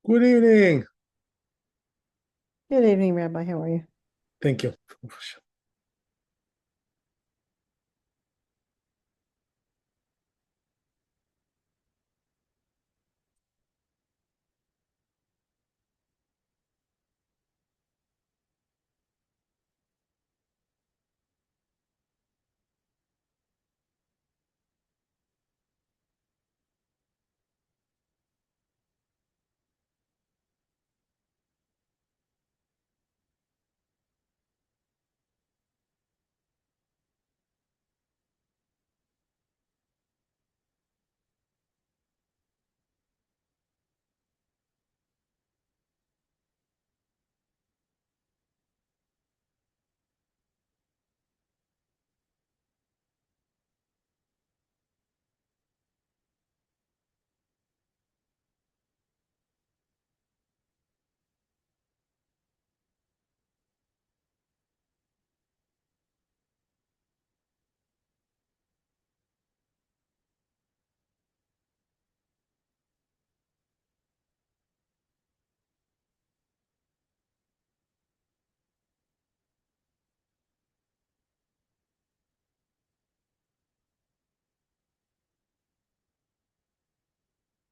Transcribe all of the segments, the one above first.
Good evening. Good evening, Rabbi. How are you? Thank you.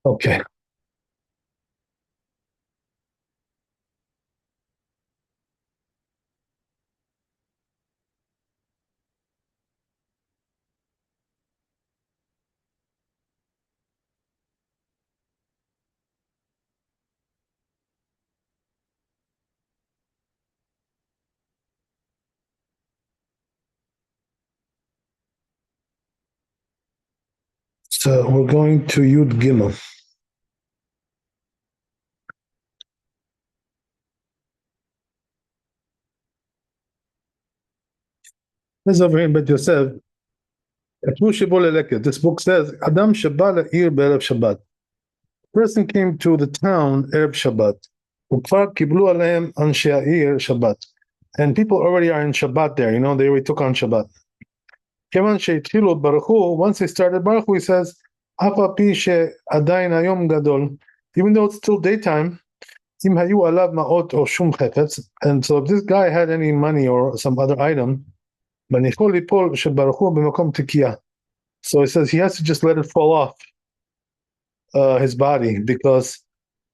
Okay. So we're going to Yud Gimel. This is over here in Bet Yosef. This book says, Adam Shabbat La'ir Be'erev Shabbat. Person came to the town Erev Shabbat. וכבר קיבלו עליהם אנשי העיר Shabbat. And people already are in Shabbat there, they already took on Shabbat. כיוון שהתחילו ברכו, once they started Baruch Hu, he says, אף על פי שעדיין היום גדול, even though it's still daytime, אם היו עליו מעות או שום חפץ, and so if this guy had any money or some other item, מניחו ליפול שברוך הוא במקום תקיעה. So he says he has to just let it fall off his body because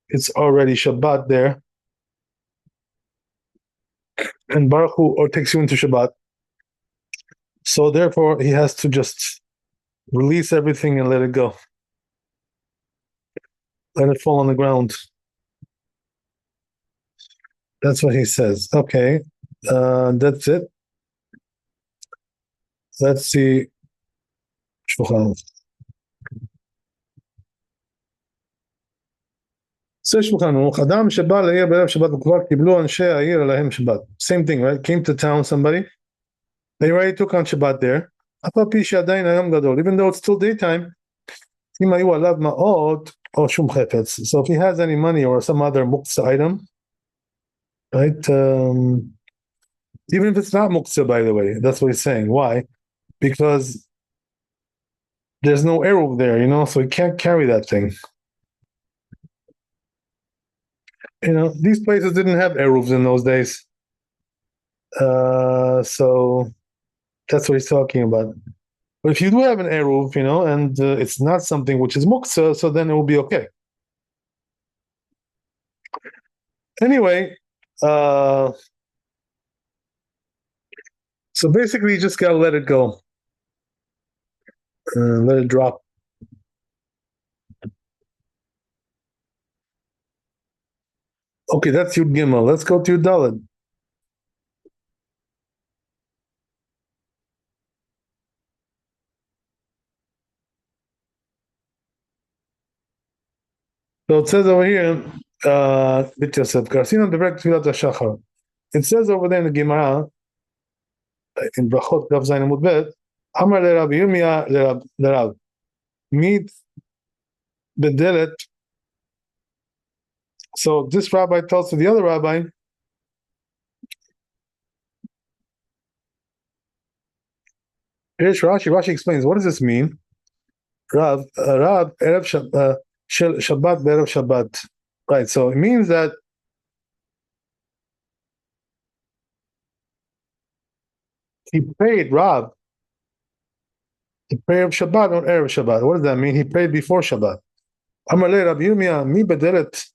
it's already Shabbat there. And Baruch Hu or takes you into Shabbat. So therefore he has to just release everything and let it go. Let it fall on the ground. That's what he says. Okay. That's it. Let's see. Shulchan Aruch. אדם שבא לעיר בערב שבת וכבר קיבלו אנשי העיר עליהם שבת. Same thing, right? Came to town somebody. They already took on Shabbat there. אף על פי שעדיין היום גדול. Even though it's still daytime, אם היו עליו מעות או שום חפץ. So if he has any money or some other muktzah item, right? Even if it's not muktzah, by the way, that's what he's saying. Why? Because there's no eruv there, so he can't carry that thing. These places didn't have eruvs in those days. So that's what he's talking about. But if you do have an eruv, and it's not something which is muktzah, so then it will be okay. Anyway, so basically you just gotta let it go. Let it drop. Okay, that's Yud Gimel. Let's go to Yud Daled. So it says over here, Bit Yosef, it says over there in the Gemara, in Brachot Gav Zayin Amud Bet, Amar le Rabbi Yirmiyah le Rab, meet bedelet. So this rabbi tells to the other rabbi, here's Rashi. Rashi explains, what does this mean? Rab Erev Shabbat Be'erev Shabbat. Right, so it means that he prayed Rav the prayer of Shabbat on Erev Shabbat. What does that mean? He prayed before Shabbat. Amar le Rabbi Yirmiyah, mi bederet,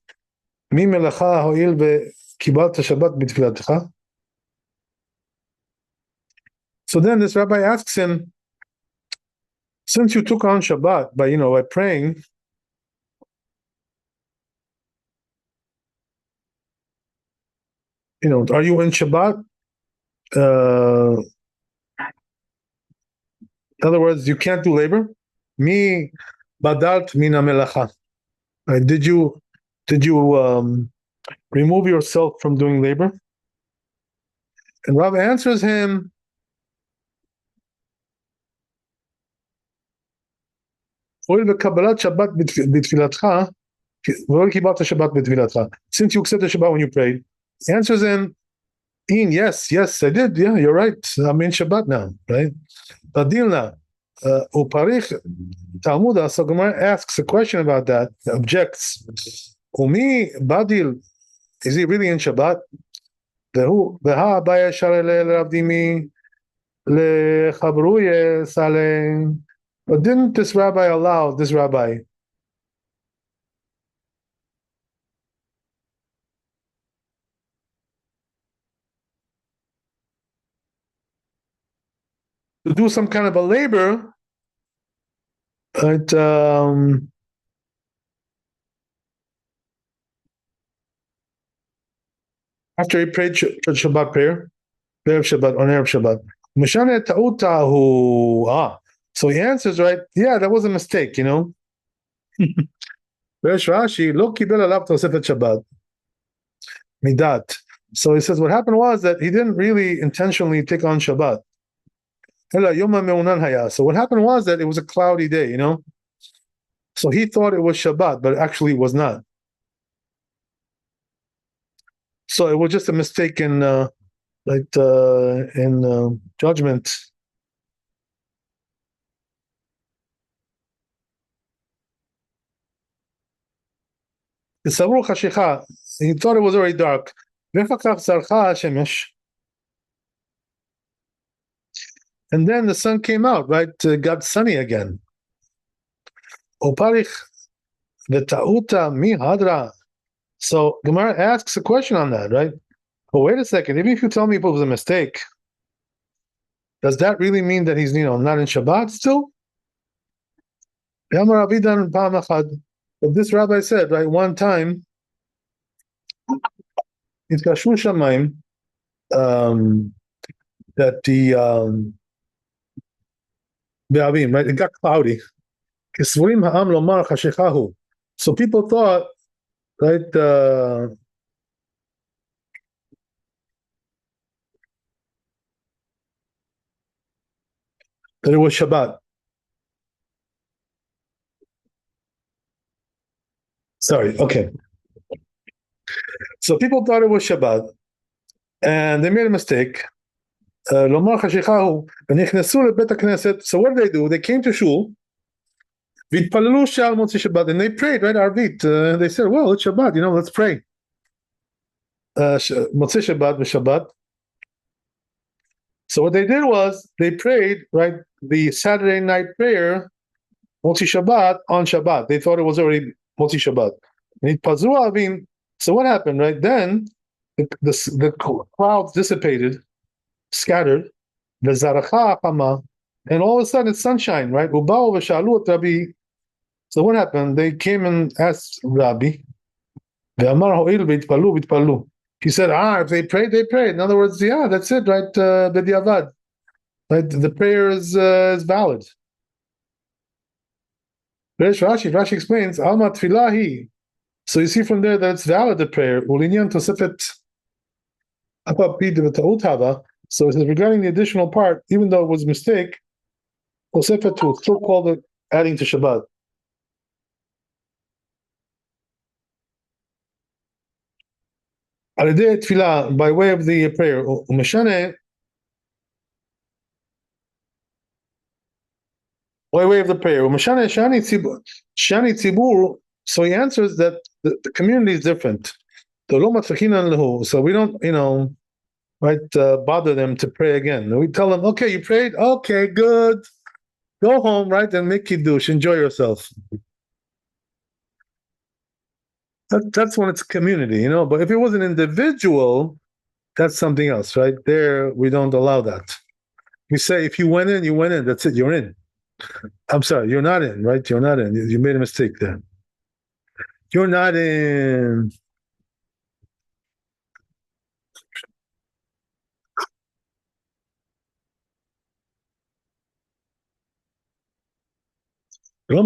mi melacha ho'il ve'kibalta Shabbat b'tfilatecha. So then this rabbi asks him, since you took on Shabbat by praying, are you in Shabbat? In other words, you can't do labor. Mi badalt mina melacha. Right? Did you remove yourself from doing labor? And Rav answers him, since you accept the Shabbat when you prayed, he answers him, yes, I did. Yeah, you're right. I'm in Shabbat now, right? Badilna, uparich Talmud. So Gemara asks a question about that, objects. Umi badil, is he really in Shabbat? Veha abaya sharele ravdimi lechabruye saleh. But didn't this rabbi allow this rabbi to do some kind of a labor, right? After he prayed Shabbat prayer, Erev Shabbat on Erev Shabbat. Mishane ta'utahu. So he answers, right? Yeah, that was a mistake, Rashi lo kibel alav tosefet Shabbat midat. So he says what happened was that he didn't really intentionally take on Shabbat. So what happened was that it was a cloudy day, So he thought it was Shabbat, but actually it was not. So it was just a mistake in judgment. He thought it was already dark. And then the sun came out, right? Got sunny again. Oparich v'ta'uta mi hadra. So Gemara asks a question on that, right? But wait a second, even if you tell me it was a mistake, does that really mean that he's not in Shabbat still? But this rabbi said, right, one time, it's Kashul Shamayim, that the right, it got cloudy. So people thought, right, that it was Shabbat. Sorry, okay. So people thought it was Shabbat, and they made a mistake. So what did they do? They came to Shul, and they prayed, right, Arvit. They said, well, it's Shabbat, let's pray. Motzei Shabbat v'Shabbat. So what they did was, they prayed, right, the Saturday night prayer, Motzei Shabbat, on Shabbat. They thought it was already Motzei Shabbat. So what happened, right? Then the clouds dissipated, scattered, and all of a sudden it's sunshine, right? So what happened? They came and asked Rabbi. He said, if they prayed, they prayed. In other words, yeah, that's it, right? B'diavad. Right? The prayer is valid. Rashi explains, Alma Tfilahi. So you see from there that it's valid, the prayer. So it says, regarding the additional part, even though it was a mistake, Tosefet will still call it adding to Shabbat. By way of the prayer, by way of the prayer, Shani Tzibur So he answers that the community is different. So we don't, right, bother them to pray again. We tell them, okay, you prayed? Okay, good. Go home, right, and make kiddush. Enjoy yourself. That's when it's community, But if it was an individual, that's something else, right? There, we don't allow that. You say, if you went in, you went in. That's it. You're in. I'm sorry, you're not in, right? You're not in. You made a mistake there. You're not in. We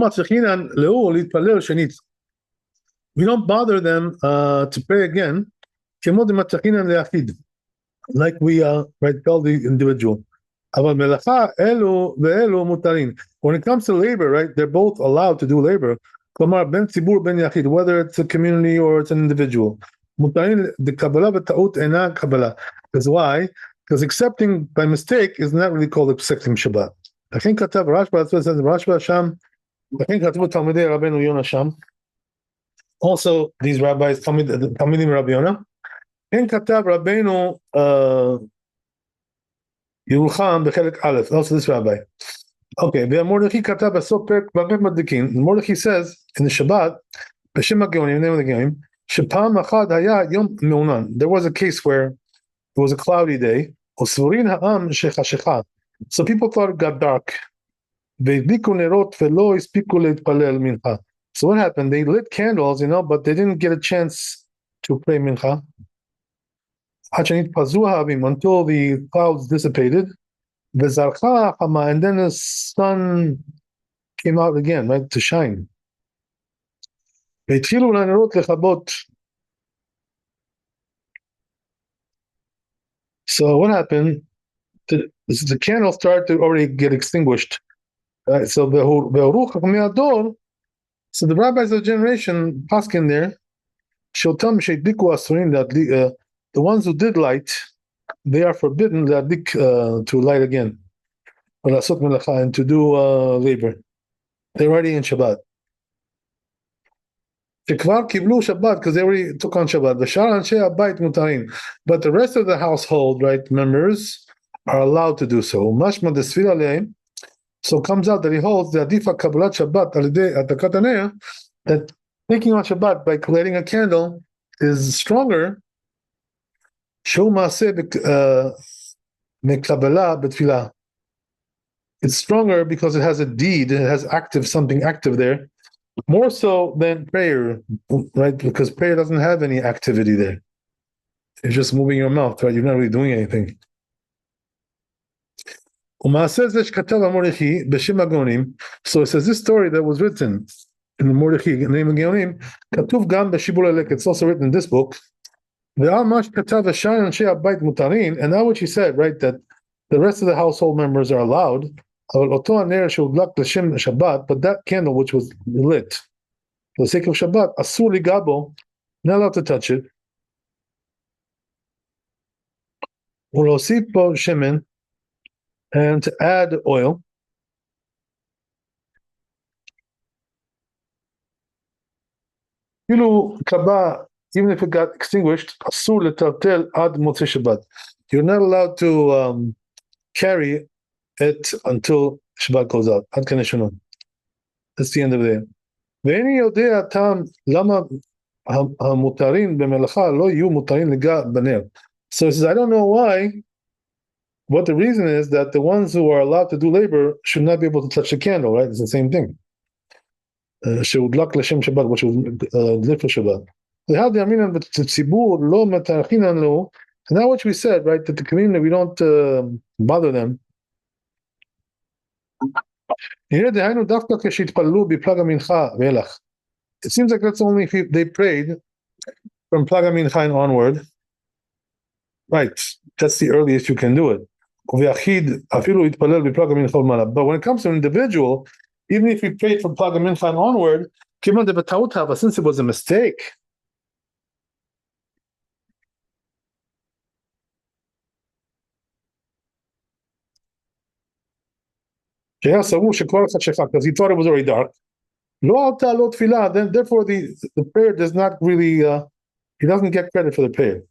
don't bother them to pray again. Like we right, tell the individual. When it comes to labor, right, they're both allowed to do labor. Whether it's a community or it's an individual. Because why? Because accepting by mistake is not really called accepting Shabbat. Also, these rabbis, Talmidim Rabbi Yonah, כן כתב רבנו ירוחם בחלק א', also this rabbi. Okay, ומרדכי כתב בסוף פרק מדליקים, Mordechai says in the Shabbat, בשם הגאונים, name of the גאונים, שפעם אחת היה יום מעונן. There was a case where it was a cloudy day, וסבורין העם שחשיכה. So people thought it got dark. והדליקו נרות ולא הספיקו להתפלל מנחה. So what happened? They lit candles, but they didn't get a chance to pray mincha. Until the clouds dissipated, and then the sun came out again, right, to shine. So what happened? The candles started to already get extinguished. So the rabbis of the generation, Paskin there, that the ones who did light, they are forbidden to light again, and to do labor. They're already in Shabbat. Because they already took on Shabbat. But the rest of the household, right, members are allowed to do so. So it comes out that he holds the Adifa Kabbalat Shabbat that taking on Shabbat by lighting a candle is stronger. It's stronger because it has a deed, it has something active there, more so than prayer, right? Because prayer doesn't have any activity there. It's just moving your mouth, right? You're not really doing anything. So it says this story that was written in the Mordechai name of Geonim, it's also written in this book. And now what she said, right, that the rest of the household members are allowed, but that candle which was lit for the sake of Shabbat, asur ligabo, not allowed to touch it. Shemen, and to add oil. Even if it got extinguished, asur letartel ad motzei Shabbat. You're not allowed to carry it until Shabbat goes out. Ad kaneshunah. That's the end of the day. ואיני יודע טעם למה המותרים במלאכה לא יהיו מותרים לגע בנר. So he says, I don't know what the reason is that the ones who are allowed to do labor should not be able to touch the candle, right? It's the same thing. שהודלק לשם שבת, which was lit for Shabbat. And now what we said, right, that the community, we don't bother them. It seems like that's only if they prayed from Plaga Mincha and onward. Right, that's the earliest you can do it. But when it comes to an individual, even if you prayed from Plaga Mincha and onward, since it was a mistake, because he thought it was already dark. Lo alta lo tefillah, then therefore the prayer does not really, he doesn't get credit for the prayer.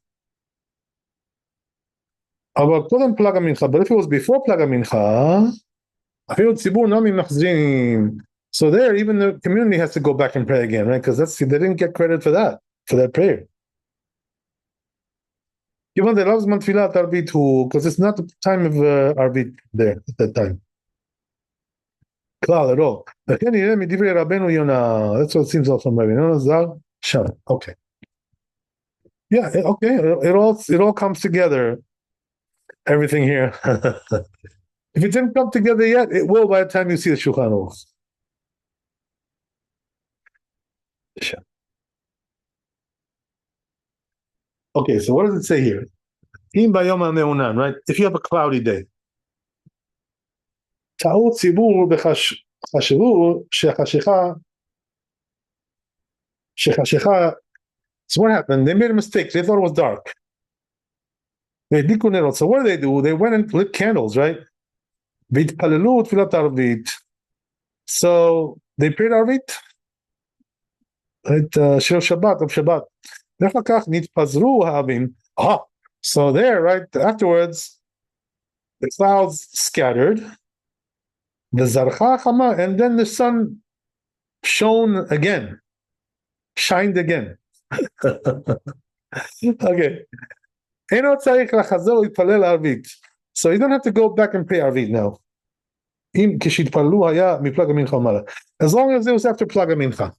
אבל קודם פלג המנחה, but if it was before פלג המנחה, אפילו ציבור נמי מחזירים. So there, even the community has to go back and pray again, right? Because they didn't get credit for that prayer. Given the Rav's Tfilat Arbit who, because it's not the time of Arbit there at that time. Klal at all. לכן נראה מדברי רבנו יונה, that's what it seems from Rabbi Yonah Zal Sham. Okay. Yeah, okay. It all comes together. Everything here. If it didn't come together yet, it will by the time you see the Shulchan Aruch. Okay, so what does it say here? Im bayom ha'me'unan, right? If you have a cloudy day. טעות ציבור בחשבו שחשיכה. So what happened? They made a mistake. They thought it was dark. So what do? They went and lit candles, right? והתפללו תפילת ערבית. So they prayed ערבית. של שבת, of Shabbat. ואחר כך נתפזרו העבים. So there, right, afterwards, the clouds scattered. The zarcha chama, and then the sun shined again. Okay. So you don't have to go back and pray Arvit now. As long as it was after Plag HaMincha.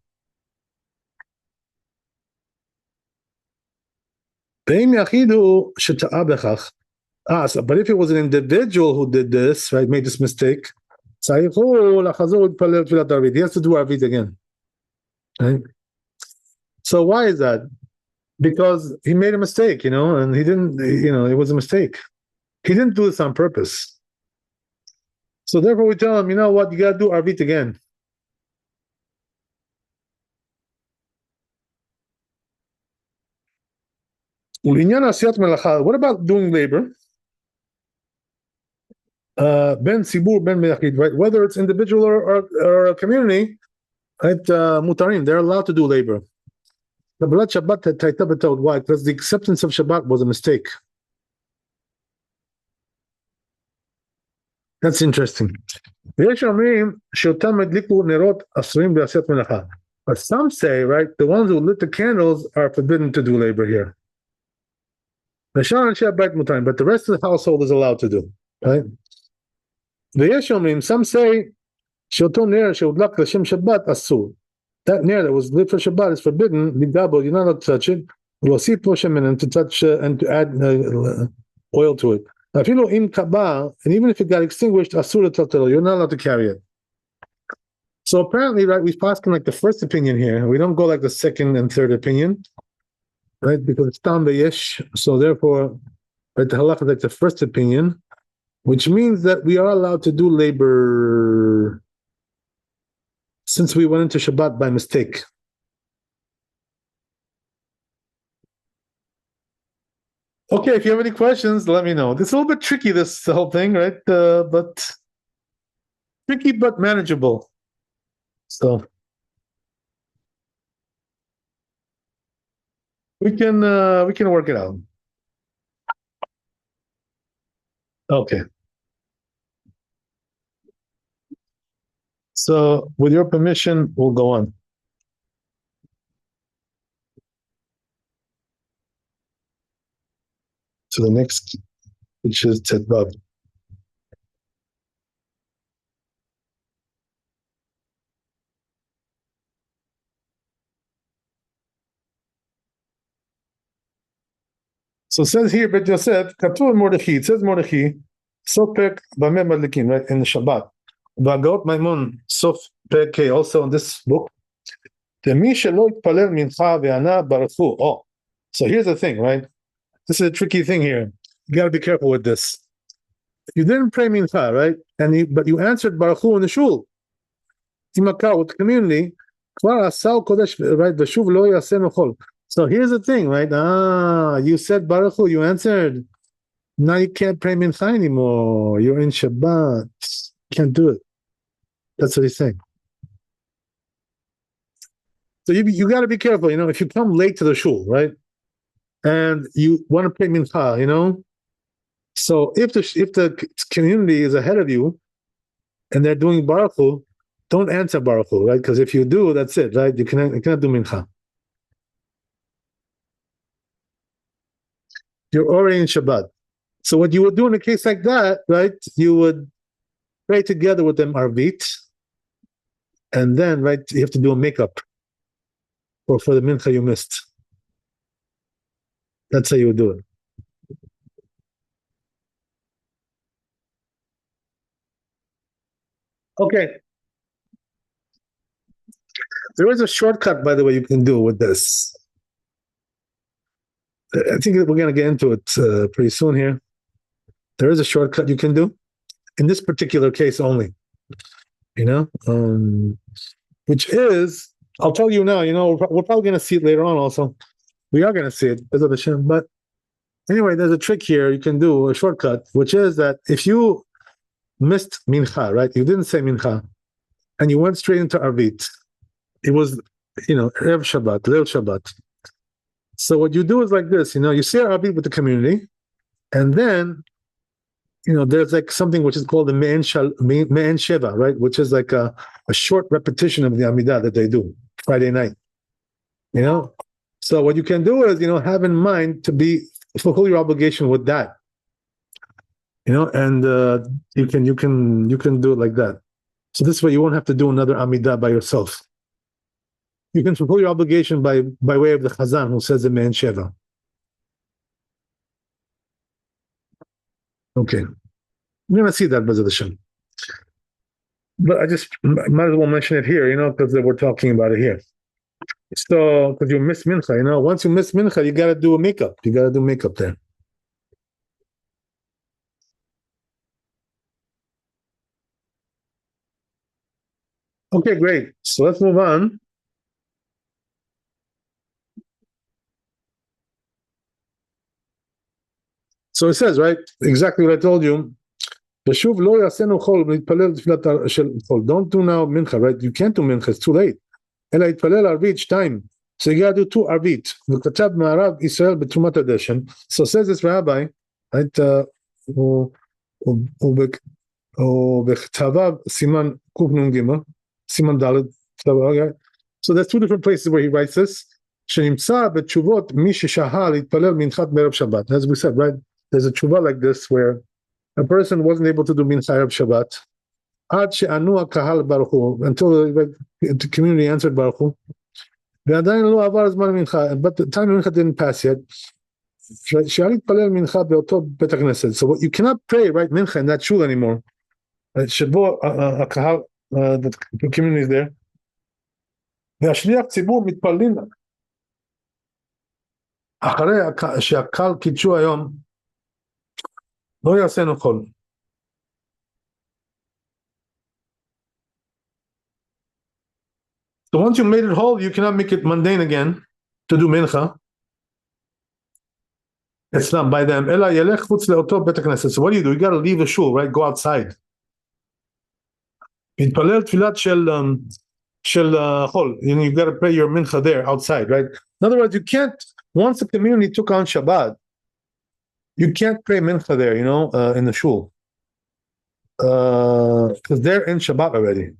But if it was an individual who did this, right, made this mistake, he has to do Arvit again. Right? So why is that? Because he made a mistake, and he didn't, it was a mistake. He didn't do this on purpose. So therefore we tell him, you know what, you got to do Arvit again. What about doing labor? Ben Sibur, Ben Meyachid, right? Whether it's individual or a community, right? Mutarim, they're allowed to do labor. Kabbalat Shabbat, why? Because the acceptance of Shabbat was a mistake. That's interesting. But some say, right, the ones who lit the candles are forbidden to do labor here. But the rest of the household is allowed to do, right? Some say that nair that was lit for Shabbat is forbidden. You're not allowed to touch it. And to touch and to add oil to it. And even if it got extinguished, you're not allowed to carry it. So apparently, right, we pass like the first opinion here. We don't go like the second and third opinion, right? Because it's tam beyesh. So therefore, right, the halakha is like the first opinion, which means that we are allowed to do labor since we went into Shabbat by mistake. Okay, if you have any questions, let me know. It's a little bit tricky, this whole thing, right? But tricky but manageable. So we can work it out. Okay. So with your permission, we'll go on to the next, which is Tedvav. So it says here, Bet Yosef, Katuv Mordechai. It says Mordechai, Sopek Bameh Madlikin, right, in the Shabbat. V'agaot Maimon, Sof Pek, also in this book. Demi shelo yitpalel mincha ve'ana baruchu. Oh, so here's the thing, right? This is a tricky thing here. You got to be careful with this. You didn't pray mincha, right? But you answered baruchu in the shul. Timaka with the community. Kvar asal kodesh, right? V'shuv lo yaseh nochol. So here's the thing, right? You said Baruch Hu, you answered. Now you can't pray Mincha anymore. You're in Shabbat. Can't do it. That's what he's saying. So you got to be careful. If you come late to the shul, right, and you want to pray mincha, so if the community is ahead of you and they're doing baruch Hu, don't answer baruch Hu, right? Because if you do, that's it, right? You cannot do mincha. You're already in Shabbat. So what you would do in a case like that, right? You would pray together with them arvit, and then right, you have to do a makeup for the mincha you missed. That's how you would do it. Okay. There is a shortcut, by the way, you can do with this. I think we're going to get into it pretty soon here. There is a shortcut you can do in this particular case only, which is, I'll tell you now, we're probably going to see it later on also. We are going to see it, but anyway, there's a trick here you can do, a shortcut, which is that if you missed mincha, right? You didn't say mincha, and you went straight into arvit. It was, Erev Shabbat, Leil Shabbat. So what you do is like this, you say arvit with the community, and then, there's like something which is called the Me'en Sheva, right? Which is like a short repetition of the Amidah that they do Friday night. So what you can do is, have in mind to fulfill your obligation with that. And you can do it like that. So this way you won't have to do another Amidah by yourself. You can fulfill your obligation by way of the Chazan who says the Me'en Sheva. Okay. We're going to see that, B'ezrat Hashem. But I just might as well mention it here, because we're talking about it here. So, because you miss mincha, once you miss mincha, you got to do a makeup. You got to do makeup there. Okay, great. So let's move on. So it says, right, exactly what I told you. Don't do now mincha, right? You can't do mincha, it's too late. So you got to do 2 arvit. So says this rabbi, right? ובכתביו סימן קנ"ג, סימן ד'. So there's 2 different places where he writes this. שנמצא בתשובות מי ששהה להתפלל מנחת בערב שבת. As we said, right? There's a tshuva like this where a person wasn't able to do mincha Erev Shabbat עד שענו הקהל ברוך הוא, until the community answered ברוך הוא, ועדיין לא עבר הזמן מנחה, but the time מנחה didn't pass yet. שהיה להתפלל מנחה באותו בית הכנסת. So you cannot pray, right, mincha in that shul anymore. שבו הקהל, the community is there. והשליח ציבור מתפללים אחרי שהקהל קידשו היום, לא יעשינו כל. So once you made it whole, you cannot make it mundane again to do mincha. It's not by them. אלא ילך חוץ לאותו בית הכנסת. So what do? You got to leave the shul, right? Go outside. מתפלל תפילת של חול. You got to pray your mincha there, outside, right? In other words, you can't, once the community took on Shabbat, you can't pray mincha there, in the shul. Because they're in Shabbat already.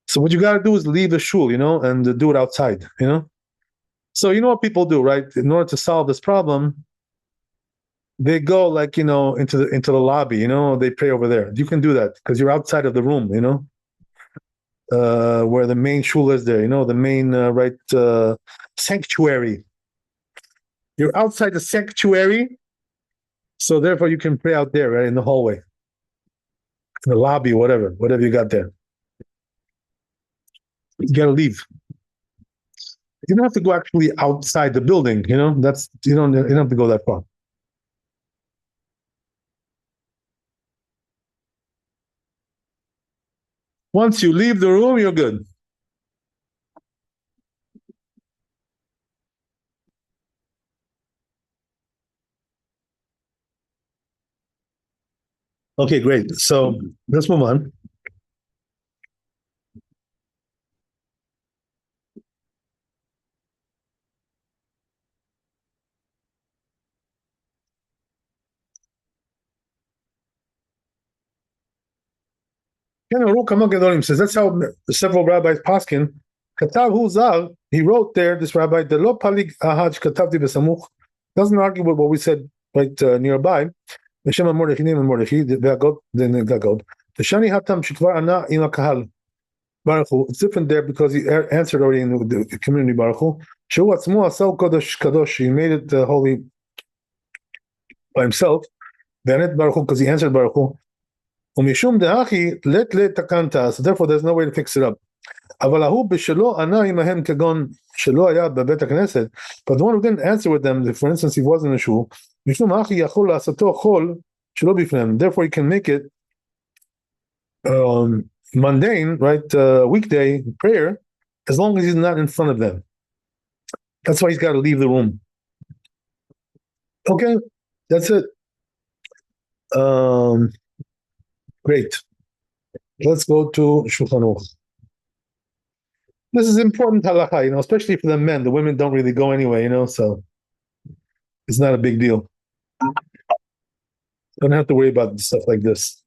So what you got to do is leave the shul, and do it outside, So you know what people do, right? In order to solve this problem, they go like, into the lobby, they pray over there. You can do that because you're outside of the room, where the main shul is there, the main sanctuary. You're outside the sanctuary, so therefore you can pray out there, right, in the hallway, in the lobby, whatever you got there. You gotta leave. You don't have to go actually outside the building, that's, you don't have to go that far. Once you leave the room, you're good. Okay, great. So let's move on. Shulchan Aruch Kama Gedolim says that's how several rabbis paskin. Katav Hu Zal, he wrote there, this rabbi, the Lo Palig Ahad Katavti Besamuch, doesn't argue with what we said right nearby. Hashem Mordechai, name Mordechai, the Gagod, then the Gagod. The Shani Hatam Shikvar Ana Ima Kahal. Baruch Hu. It's different there because he answered already in the community Baruch Hu. Shu Atzmu Asal Kodesh Kadosh. He made it holy by himself. Then it Baruch Hu because he answered Baruch Hu. Umishum de'achi let takanta. So therefore, there's no way to fix it up. אבל ההוא בשלו ענה עמהם כגון שלא היה בבית הכנסת, but the one who didn't answer with them, for instance, he wasn't a shul, משום אחי יכול לעשותו חול שלא בפניהם, therefore he can make it mundane, right, weekday prayer, as long as he's not in front of them. That's why he's got to leave the room. Okay, that's it. Great. Let's go to Shulchan Aruch. This is important halakha, especially for the men. The women don't really go anyway, so it's not a big deal. Don't have to worry about stuff like this.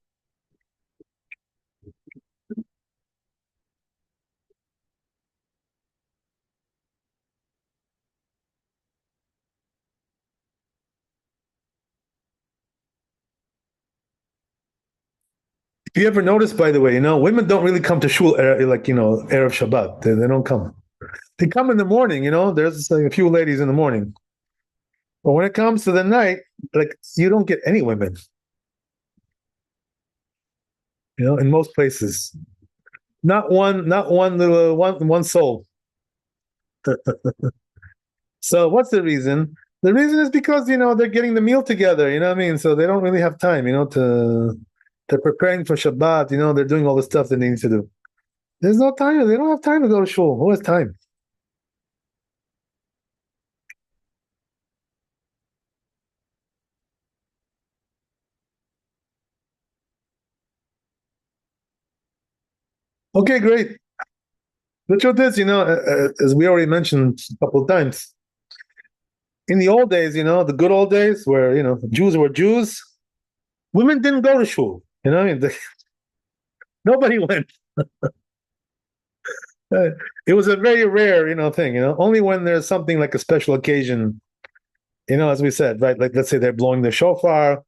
If you ever notice, by the way, women don't really come to shul like Erev Shabbat. They don't come. They come in the morning, there's like a few ladies in the morning. But when it comes to the night, like you don't get any women. In most places. Not one soul. So what's the reason? The reason is because, they're getting the meal together, you know what I mean? So they don't really have time, they're preparing for Shabbat, they're doing all the stuff that they need to do. There's no time. They don't have time to go to shul. Who has time? Okay, great. The truth is, as we already mentioned a couple of times, in the old days, the good old days where, Jews were Jews, women didn't go to shul. Nobody went. It was a very rare, thing, only when there's something like a special occasion, as we said, right? Like, let's say they're blowing the shofar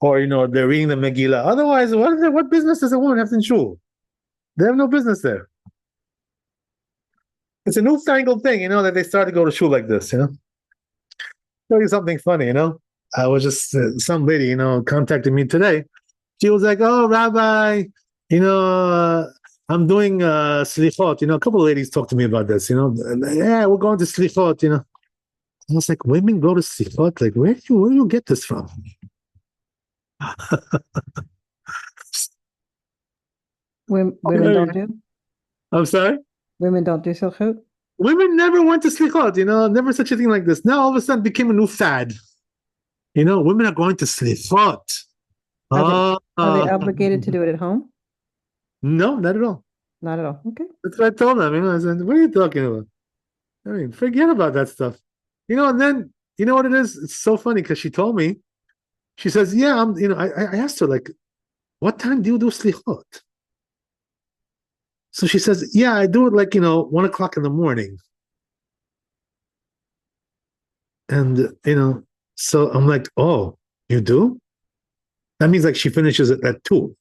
or, they're reading the Megillah. Otherwise, what business does a woman have in shul? They have no business there. It's a newfangled thing, that they started to go to shul like this, Tell you something funny, I was just, some lady, contacted me today. She was like, oh, Rabbi, I'm doing slichot. A couple of ladies talked to me about this, yeah, we're going to slichot, I was like, women go to slichot? Like, where do you get this from? Women don't do? I'm sorry? Women don't do slichot? Women never went to slichot, never such a thing like this. Now all of a sudden it became a new fad. Women are going to slichot. Are they obligated to do it at home? No, not at all. Not at all. Okay. That's what I told them. I said, what are you talking about? Forget about that stuff. And then, what it is? It's so funny because she told me, she says, yeah, I asked her, like, what time do you do slichot? So she says, yeah, I do it like, 1 o'clock in the morning. And, so I'm like, oh, you do? That means like she finishes it at 2.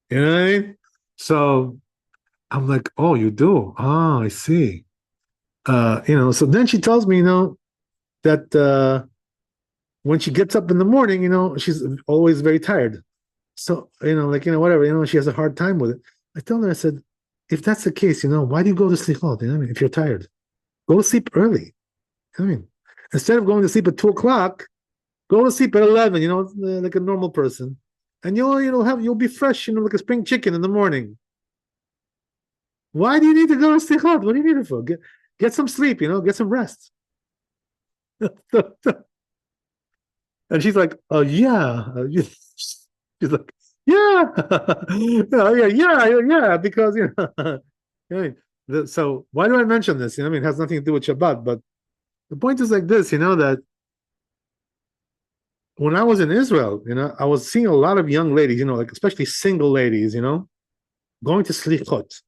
You know what I mean? So I'm like, oh, you do? Oh, I see. So then she tells me, that when she gets up in the morning, she's always very tired. So, whatever, she has a hard time with it. I told her, I said, if that's the case, why do you go to slichot? If you're tired, go to sleep early. Instead of going to sleep at 2 o'clock, go to sleep at 11, like a normal person. And you'll be fresh, like a spring chicken in the morning. Why do you need to go to slichot? What do you need it for? Get some sleep, get some rest. And she's like, oh yeah. She's like, yeah. yeah, because so why do I mention this? It has nothing to do with Shabbat, but the point is like this, that when I was in Israel, I was seeing a lot of young ladies, like especially single ladies, going to slichot.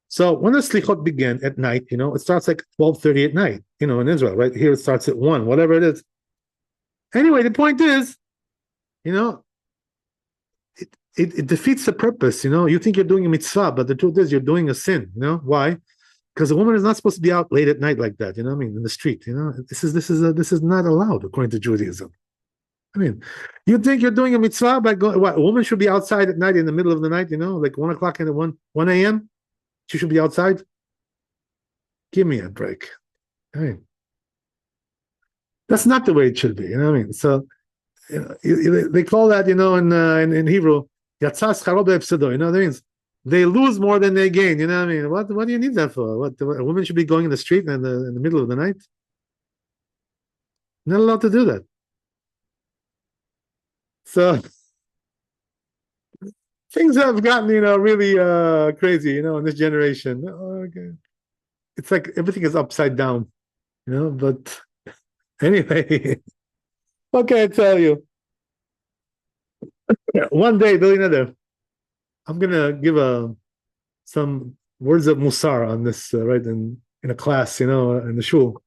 So when the slichot begin at night, it starts like 12:30 at night, in Israel, right? Here it starts at 1, whatever it is. Anyway, the point is, it defeats the purpose, You think you're doing a mitzvah, but the truth is you're doing a sin, Why? Because a woman is not supposed to be out late at night like that, I mean, in the street, this is not allowed according to Judaism. I mean, you think you're doing a mitzvah by going? What, a woman should be outside at night in the middle of the night, like 1 o'clock in the 1 a.m. She should be outside. Give me a break. I mean, that's not the way it should be. I mean, so they call that, in Hebrew, yatzas charob efsedo. That means they lose more than they gain. What I mean? What do you need that for? What, a woman should be going in the street in the middle of the night? Not allowed to do that. So things have gotten, really crazy, in this generation. Okay. It's like everything is upside down, but anyway, what can I tell you? One day, billionaire, I'm gonna give some words of musar on this, right, in a class, in the shul.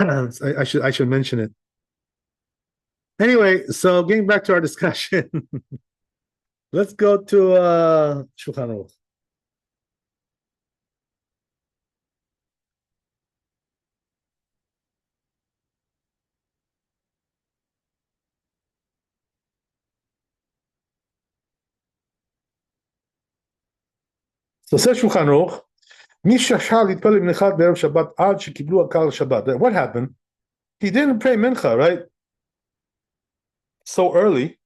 I should mention it. Anyway, so getting back to our discussion, let's go to Shulchan Aruch. So says Shulchan Aruch, what happened? He didn't pray mincha, right? So early,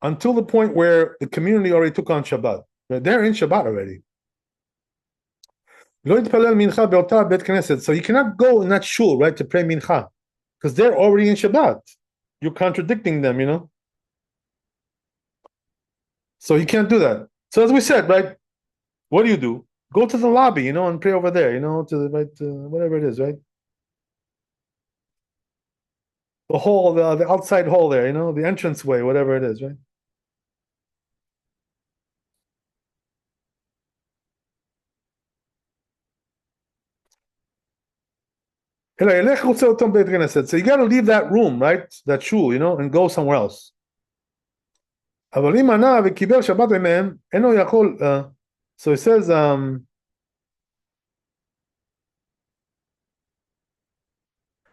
until the point where the community already took on Shabbat. Right? They're in Shabbat already. So you cannot go in that shul, right, to pray mincha, because they're already in Shabbat. You're contradicting them, So you can't do that. So as we said, right, what do? Go to the lobby, and pray over there, to the right, whatever it is, right? The hall, the outside hall there, the entrance way, whatever it is, right? So you got to leave that room, right? That shul, and go somewhere else. So it says,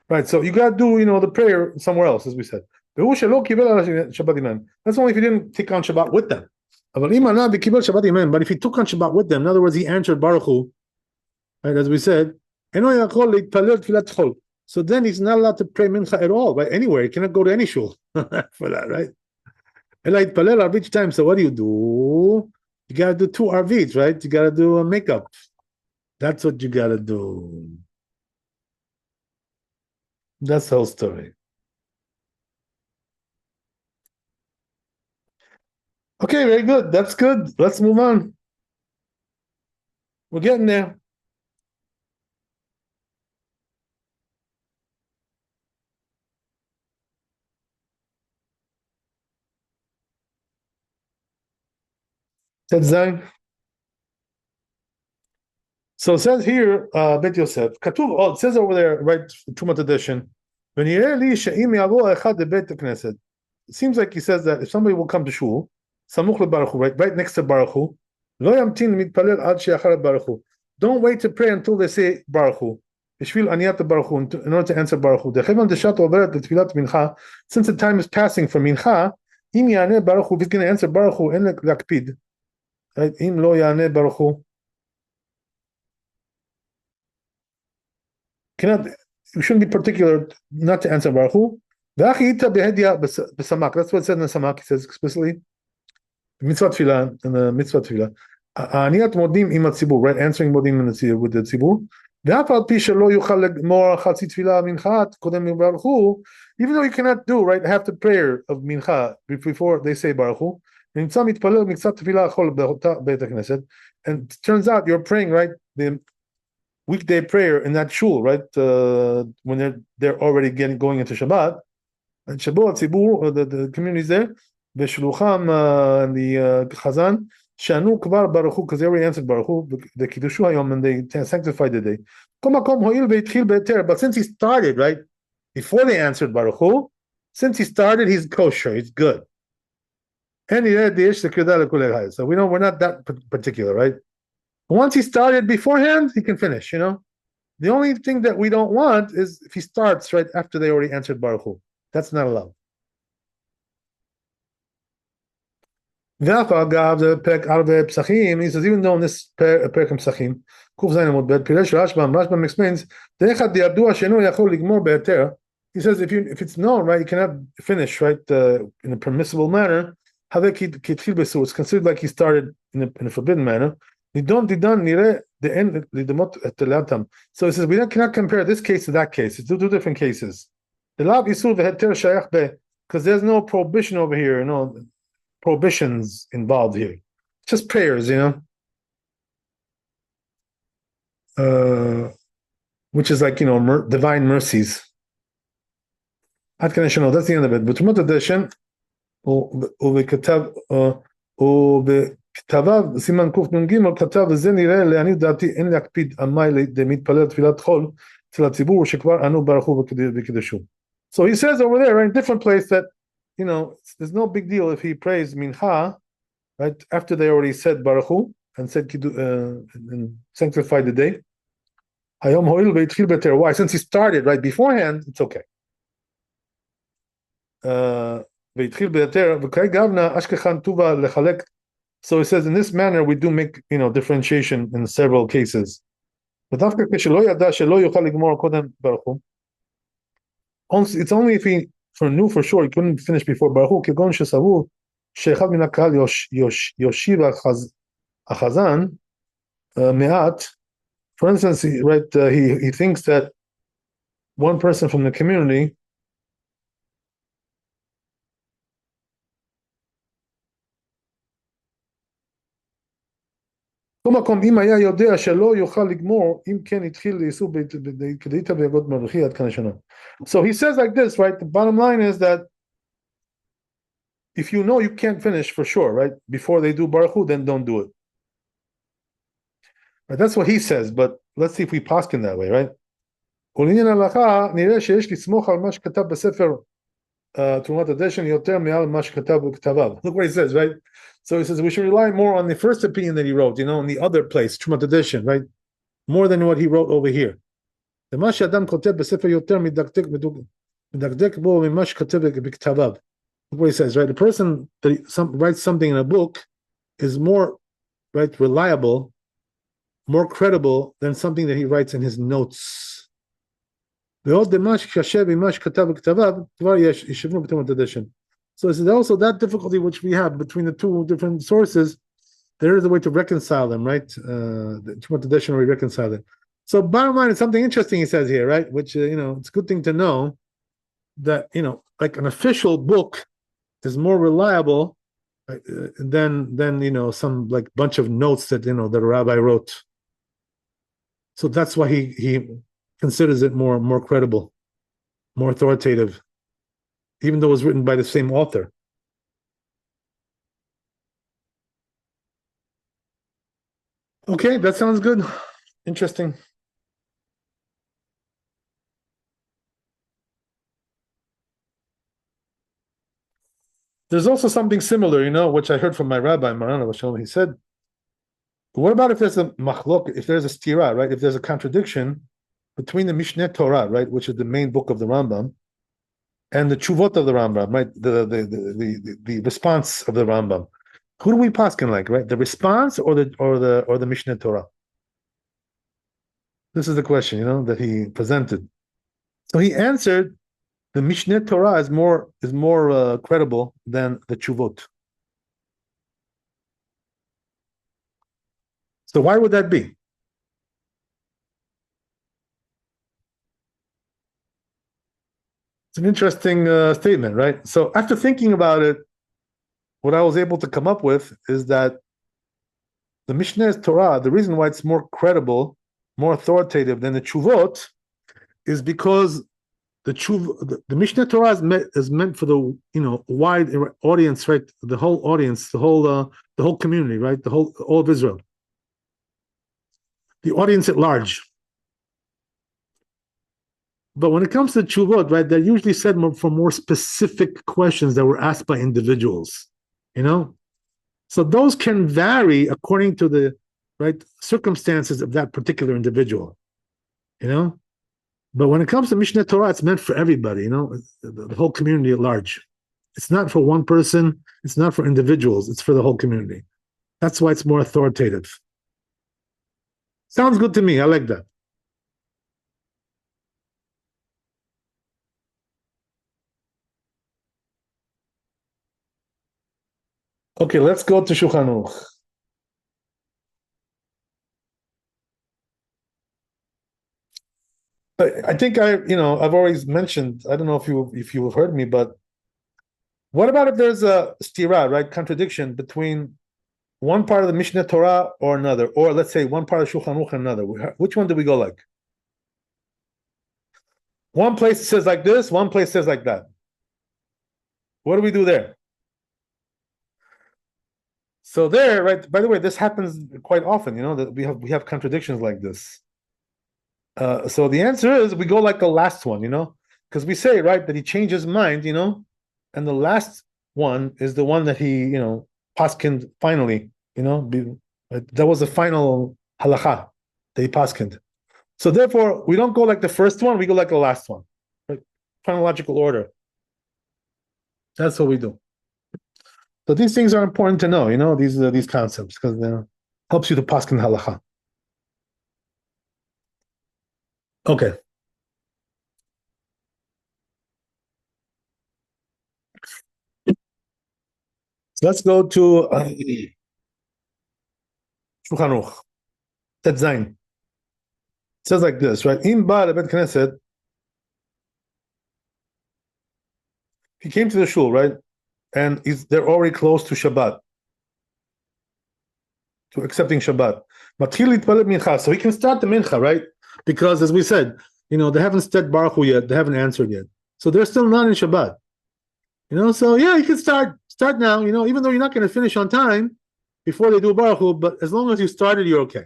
right, so you got to do, the prayer somewhere else, as we said. That's only if you didn't take on Shabbat with them. But if he took on Shabbat with them, in other words, he answered Baruch Hu, right, as we said, so then he's not allowed to pray mincha at all, right? Anywhere. He cannot go to any shul for that, right? Each time. So what do? You got to do 2 arvits, right? You got to do a makeup. That's what you got to do. That's the whole story. Okay, very good. That's good. Let's move on. We're getting there. So it says here, Bet Yosef, Katuv, it says over there, right, Trumat edition, it seems like he says that if somebody will come to shul, Samuch leBaruch Hu, right next to Baruch Hu, don't wait to pray until they say Baruch Hu. In order to answer Baruch Hu. Since the time is passing for Mincha, if he's going to answer Baruch Hu, right? Im lo yane Baruch Hu. We shouldn't be particular not to answer Baruch Hu. That's what it says in the Samak. He says explicitly. Mitzvah tefillah, and the mitzvah tefillah. Aniyat modim im hatzibur, right? Answering modim with the tzibur. Even though you cannot do, right, half the prayer of mincha before they say Baruch Hu, and it turns out you're praying, right, the weekday prayer in that shul, right, when they're already going into Shabbat. And Shabu Tzibur, the communities there, Veshlucham and the Chazan, Shanu Kvar Baruch Hu, because they already answered Baruch Hu, the Kiddushu Hayom, and they sanctified the day. But since he started, right, before they answered Baruch Hu, since he started, he's kosher, he's good. So we're not that particular, right? But once he started beforehand, he can finish, The only thing that we don't want is if he starts right after they already answered Baruch Hu. That's not allowed. He says, even though in this Perkem Psachim, Rashbam explains, he says, if it's known, right, you cannot finish, right, in a permissible manner, it's considered like he started in a forbidden manner. So he says, we cannot compare this case to that case. It's two different cases. Because there's no prohibition over here, no prohibitions involved here. It's just prayers, which is like, divine mercies. That's the end of it. But כתביו, סימן קנ"ג, כתב, וזה נראה לעניות דעתי, אין להקפיד על מאי דמתפלל תפילת חול אצל הציבור שכבר ענו ברוך הוא וקידשו. So he says over there, right, in a different place that, there's no big deal if he prays mincha, right, after they already said baruch hu and said and sanctified the day. Hayom ho'il ve'itchil beter. Why? Since he started right beforehand, it's okay. Ve'itchil beter v'kay gavna ashkechan tuva lechalek. So it says in this manner we do make differentiation in several cases. But it's only if he knew for sure he couldn't finish before Baruch Hu. כגון שסבור שאחד מן הקהל יושיב החזן מעט. For instance, he thinks that one person from the community אם היה יודע שלא יוכל לגמור, אם כן התחיל לאיסור כדאיתא ויגוד מרדכי עד כאן השנה. So he says like this, right? The bottom line is that if you know you can't finish for sure, right? Before they do Baruch Hu, then don't do it. Right? That's what he says, but let's see if we paskin that way, right? ולעניין ההלכה, נראה שיש לסמוך על מה שכתב בספר תרומת הדשן יותר מעל מה שכתב בכתביו. Look what he says, right? So he says we should rely more on the first opinion that he wrote, in the other place, Trumat HaDeshen, right? More than what he wrote over here. ומה שאדם כותב בספר יותר מדקדק בו ממה שכתב בכתביו. Look what he says, right? The person that writes something in a book is more, right, reliable, more credible than something that he writes in his notes. ועוד דמה שקשה במה שכתב בכתביו, כבר ישבנו בתרומת הדשן. So it's also that difficulty which we have between the two different sources. There is a way to reconcile them, right? The Trumat HaDeshen we reconcile them. So bottom line is something interesting he says here, right? Which it's a good thing to know that like an official book is more reliable than some like bunch of notes that that a rabbi wrote. So that's why he considers it more credible, more authoritative, even though it was written by the same author. Okay, that sounds good. Interesting. There's also something similar, which I heard from my rabbi, Marana Vashalom. He said, what about if there's a machlok, if there's a stira, right? If there's a contradiction between the Mishneh Torah, right, which is the main book of the Rambam, and the Chuvot of the Rambam, right, the response of the Rambam. Who do we paskin like, right? The response or the Mishneh Torah? This is the question, that he presented. So he answered, the Mishneh Torah is more credible than the Chuvot. So why would that be? It's an interesting statement, right? So after thinking about it, what I was able to come up with is that the Mishneh Torah, the reason why it's more credible, more authoritative than the Chuvot, is because the Mishneh Torah is meant for the wide audience, right? The whole audience, the whole community, right? All of Israel, the audience at large. But when it comes to tshuvot, right, they're usually said for more specific questions that were asked by individuals, So those can vary according to the circumstances of that particular individual, But when it comes to Mishneh Torah, it's meant for everybody, the whole community at large. It's not for one person. It's not for individuals. It's for the whole community. That's why it's more authoritative. Sounds good to me. I like that. Okay, let's go to Shulchan Aruch. I think I've always mentioned, I don't know if you've heard me, but what about if there's a stira, right, contradiction between one part of the Mishneh Torah or another, or let's say one part of Shulchan Aruch and another? Which one do we go like? One place says like this, one place says like that. What do we do there? So there, right, by the way, this happens quite often, that we have contradictions like this. So the answer is we go like the last one, because we say, right, that he changed his mind, and the last one is the one that he, paskind finally, that was the final halacha that he paskind. So therefore, we don't go like the first one, we go like the last one, right? Chronological order. That's what we do. So these things are important to know, these concepts, because it helps you to paskin halacha. Okay. So let's go to Shulchan Aruch. Tet Zayin. It says like this, right? Im ba lebet knesset. He came to the shul, right? And they're already close to Shabbat, to accepting Shabbat. So he can start the mincha, right? Because as we said, they haven't said Baruch Hu yet, they haven't answered yet. So they're still not in Shabbat. So yeah, you can start now, even though you're not going to finish on time before they do Baruch Hu, but as long as you started, you're okay.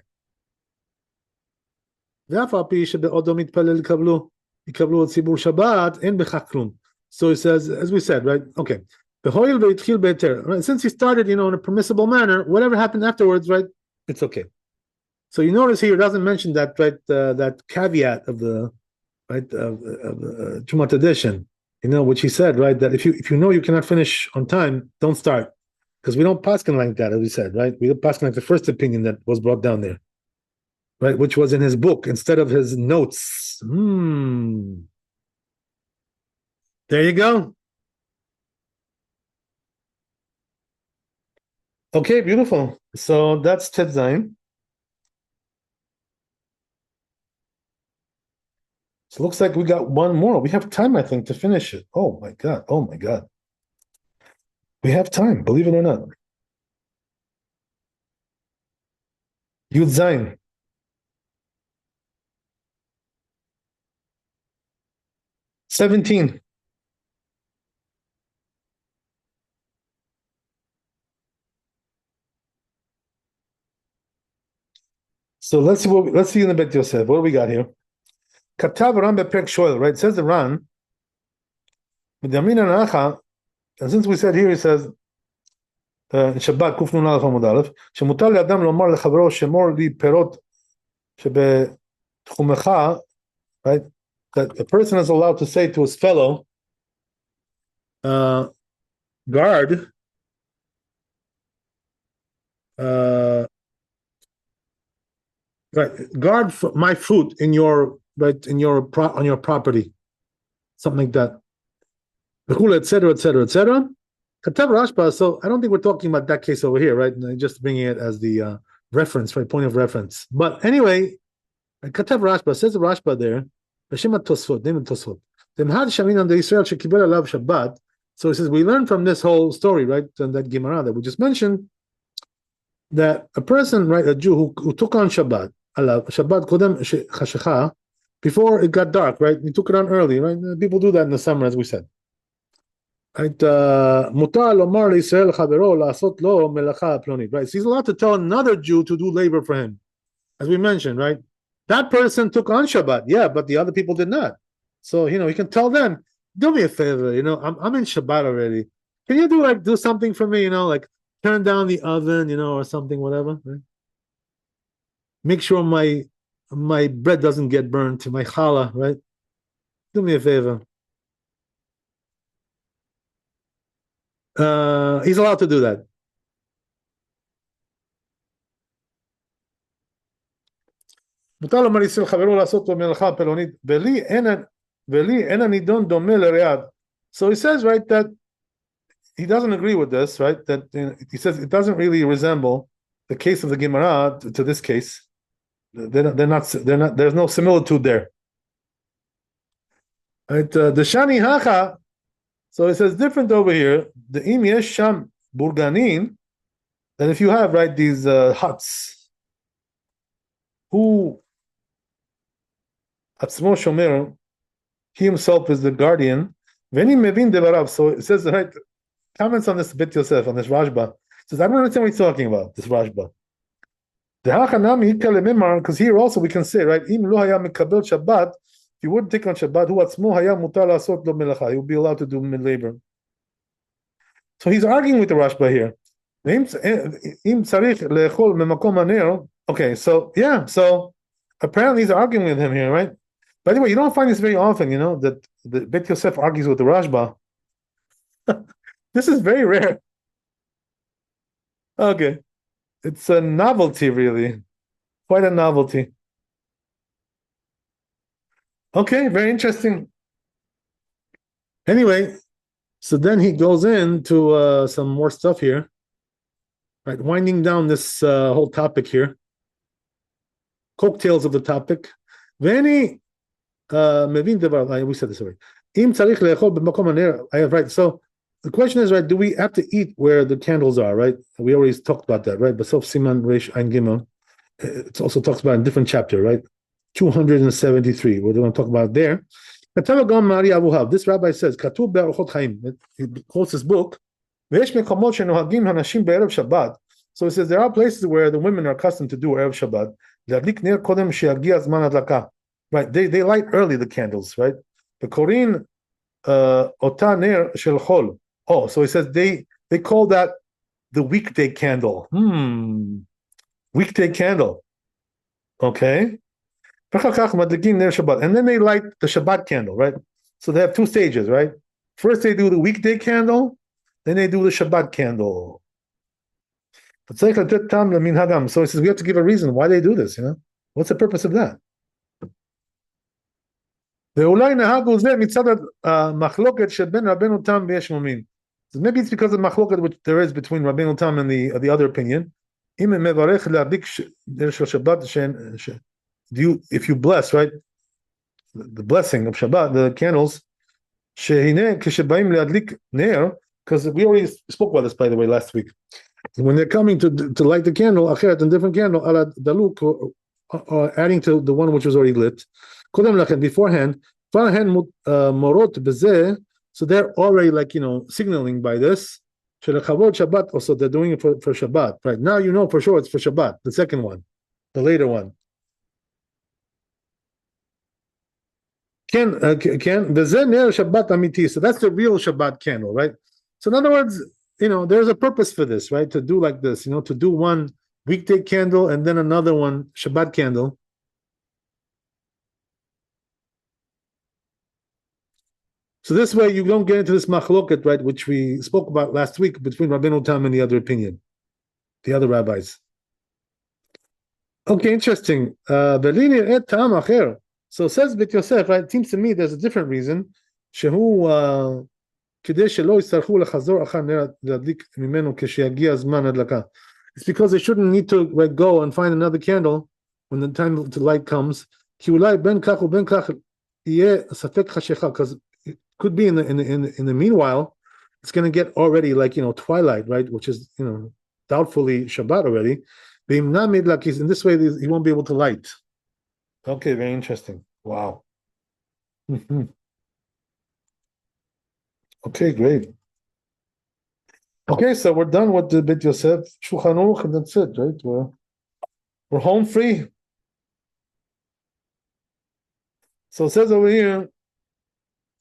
So he says, as we said, right? Okay. Since he started, in a permissible manner, whatever happened afterwards, right? It's okay. So you notice here it doesn't mention that, right? That caveat of the Tumat edition, which he said, right? That if you know you cannot finish on time, don't start, because we don't paskin like that, as we said, right? We don't paskin like the first opinion that was brought down there, right? Which was in his book instead of his notes. There you go. Okay, beautiful. So that's Tet Zayin. So it looks like we got one more. We have time, I think, to finish it. Oh my God. Oh my God. We have time, believe it or not. Yud Zayin. $17. So let's see in the Bet Yosef. What do we got here? Katav Ram Bepek Shoel, right? It says the Ran. And since we said here, it says in Shabbat Kuf Nun Aleph Amud Aleph, שמותר לאדם לומר לחברו שמור לי פירות שבתחומך, right? That a person is allowed to say to his fellow, guard guard my fruit in your on your property, something like that, etc., etc., etc. Katav Rashba. So I don't think we're talking about that case over here, right? Just bringing it as the reference, right? Point of reference. But anyway, Katav Rashba says the Rashba there. So he says we learn from this whole story, right? And that Gemara that we just mentioned, that a person, right, a Jew who took on Shabbat, Shabbat Kodem Chashecha, before it got dark, right? He took it on early, right? People do that in the summer, as we said. Right? Mutar lomar leYisrael chavero la'asot lo melacha plonit. Right? So he's allowed to tell another Jew to do labor for him, as we mentioned, right? That person took on Shabbat, yeah, but the other people did not. So he can tell them, do me a favor, I'm in Shabbat already. Can you do something for me, like turn down the oven, or something, whatever. Right? Make sure my bread doesn't get burned to my challah, right? Do me a favor. He's allowed to do that. מותר לומר ישראל חברו לעשות לו מלאכה פלונית, ולי אין הנידון דומה לרעיו. So he says, right, that he doesn't agree with this, right? That he says it doesn't really resemble the case of the Gemara to this case. They're not. There's no similitude there. Right? The Shani Hacha. So it says different over here. The Im Yesh Sham Burganin. That if you have these huts, who Atzmo Shomer, he himself is the guardian. Veni Mevin Devarav. So it says comments on this bit Yosef, on this Rashba. It says I don't understand what he's talking about. This Rashba. Because here also we can say, right? Im lo haya mekabel Shabbat. If you wouldn't take on Shabbat, hu atzmo haya mutar la'asot lo melacha. He would be allowed to do labor. So he's arguing with the Rashba here. Okay, so yeah, so apparently he's arguing with him here, right? By the way, you don't find this very often, that the Bet Yosef argues with the Rashba. This is very rare. Okay. It's a novelty, really. Quite a novelty. Okay, very interesting. Anyway, so then he goes into some more stuff here. Right, winding down this whole topic here. Cocktails of the topic. We said this already. Right, so the question is, right, do we have to eat where the candles are, right? We already talked about that, right? But Sof Siman Reish Ein Gimel, it also talks about in a different chapter, right? 273. We're going to talk about it there. This rabbi says, he quotes his book. So he says there are places where the women are accustomed to do Erev Shabbat. Right, they light early the candles, right? The Korin Ota Ner Shel Chol. Oh, so he says they call that the weekday candle. Weekday candle. Okay. And then they light the Shabbat candle, right? So they have two stages, right? First they do the weekday candle, then they do the Shabbat candle. So he says we have to give a reason why they do this, What's the purpose of that? So maybe it's because of machloket which there is between Rabbeinu Tam and the other opinion. If you bless, right, the blessing of Shabbat, the candles, because we already spoke about this, by the way, last week. When they're coming to light the candle, a different candle, adding to the one which was already lit, beforehand, so they're already signaling by this. Also, they're doing it for Shabbat. Right now, for sure it's for Shabbat, the second one, the later one. So that's the real Shabbat candle, right? So in other words, there's a purpose for this, right? To do like this, to do one weekday candle and then another one Shabbat candle. So this way you don't get into this machloket, right, which we spoke about last week between Rabbeinu Tam and the other opinion, the other rabbis. Okay, interesting. So says Bet Yosef, right? It seems to me there's a different reason. It's because they shouldn't need to go and find another candle when the time to light comes. Because it could be in the meanwhile, it's going to get already twilight, right? Which is doubtfully Shabbat already. In this way, he won't be able to light. Okay, very interesting. Wow. Mhm. Okay, great. Okay, so we're done with the Beit Yosef, Shulchan Aruch, and that's it, right? We're home free. So it says over here,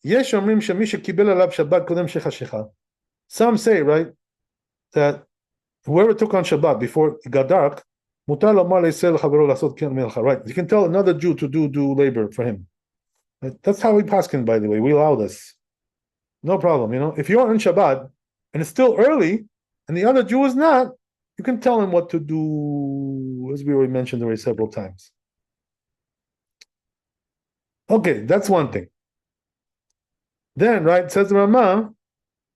יש אומרים שמי שקיבל עליו שבת קודם שחשיכה. Some say, right, that whoever took on Shabbat before it got dark, מותר לומר לישראל לחברו לעשות כן מלאכה. Right, you can tell another Jew to do labor for him. Right? That's how we paskin, by the way. We allow this. No problem, If you're on Shabbat and it's still early and the other Jew is not, you can tell him what to do, as we already mentioned already several times. Okay, that's one thing. Then, right, says the Rama,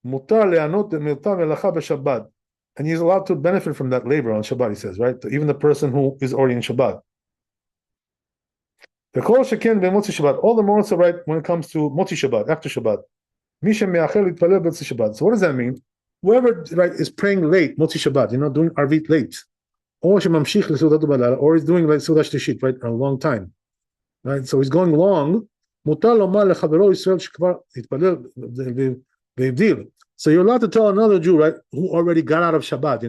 mutar le'anot milta melacha b'Shabbat, and he's allowed to benefit from that labor on Shabbat. He says, right, even the person who is already in Shabbat. The kol sheken b'motzi Shabbat. All the more so, right, when it comes to motzi Shabbat, after Shabbat. Misha me'achel yitpalel b'motzi Shabbat. So what does that mean? Whoever, right, is praying late motzi Shabbat, doing arvit late, or shemamshich l'sudat b'alala, or he's doing like sudat shlishit, right, a long time, right. So he's going long. Mutar lomar lechavero Yisrael shekvar yitpalel v'yivdil. So you're allowed to tell another Jew, right, who already got out of Shabbat,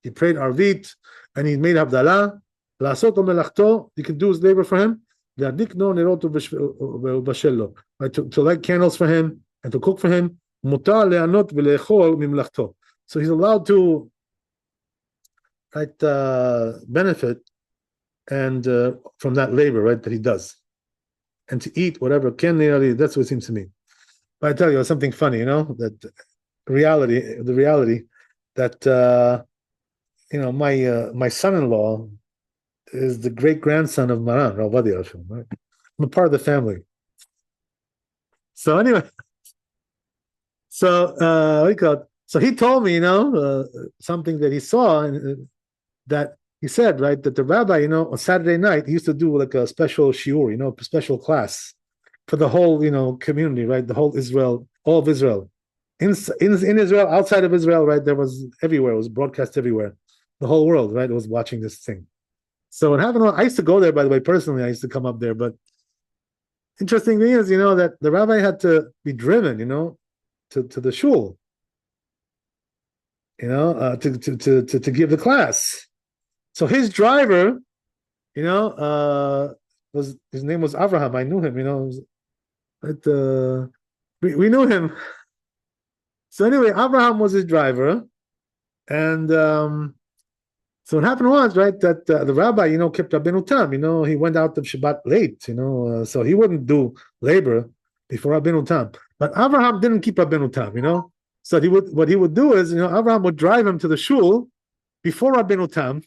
he prayed arvit and he made havdalah. La'asot melachto, you can do his labor for him. Right, to light candles for him and to cook for him. So he's allowed to, right, benefit and from that labor, right, that he does, and to eat whatever can. That's what it seems to me. But I tell you something funny, that the reality that my son-in-law is the great grandson of Maran Rabbi Yosef, right? I'm a part of the family. So anyway, so he told me, something that he saw, and that he said, right, that the rabbi, on Saturday night he used to do like a special shiur, a special class for the whole, community, right, the whole Israel, all of Israel, in Israel, outside of Israel, right, there was everywhere, it was broadcast everywhere, the whole world, right, was watching this thing. So what happened, I used to go there, by the way, personally, I used to come up there, but interesting thing is, that the rabbi had to be driven, to the shul, to give the class. So his driver, was, his name was Avraham. I knew him, we knew him. So anyway, Avraham was his driver, and so what happened was, right, that the rabbi, kept Rabbeinu Tam. He went out of Shabbat late, so he wouldn't do labor before Rabbeinu Tam. But Avraham didn't keep Rabbeinu Tam, So what he would do is, Avraham would drive him to the shul before Rabbeinu Tam.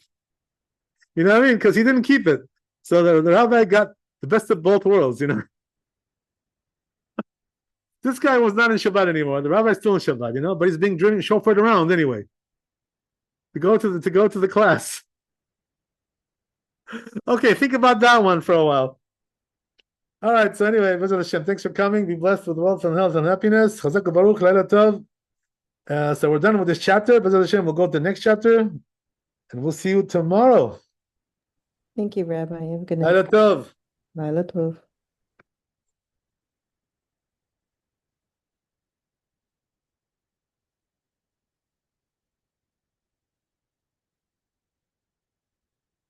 You know what I mean? Because he didn't keep it. So the rabbi got the best of both worlds, This guy was not in Shabbat anymore. The rabbi's still in Shabbat, but he's being driven, chauffeured around anyway. To go to the class. Okay, think about that one for a while. All right, so anyway, Bezrat Hashem, thanks for coming. Be blessed with wealth and health and happiness. Chazak u'baruch, Laila Tov. So we're done with this chapter. Bezrat Hashem, we'll go to the next chapter, and we'll see you tomorrow. Thank you, Rabbi. Have a good night. Laila Tov. Laila Tov.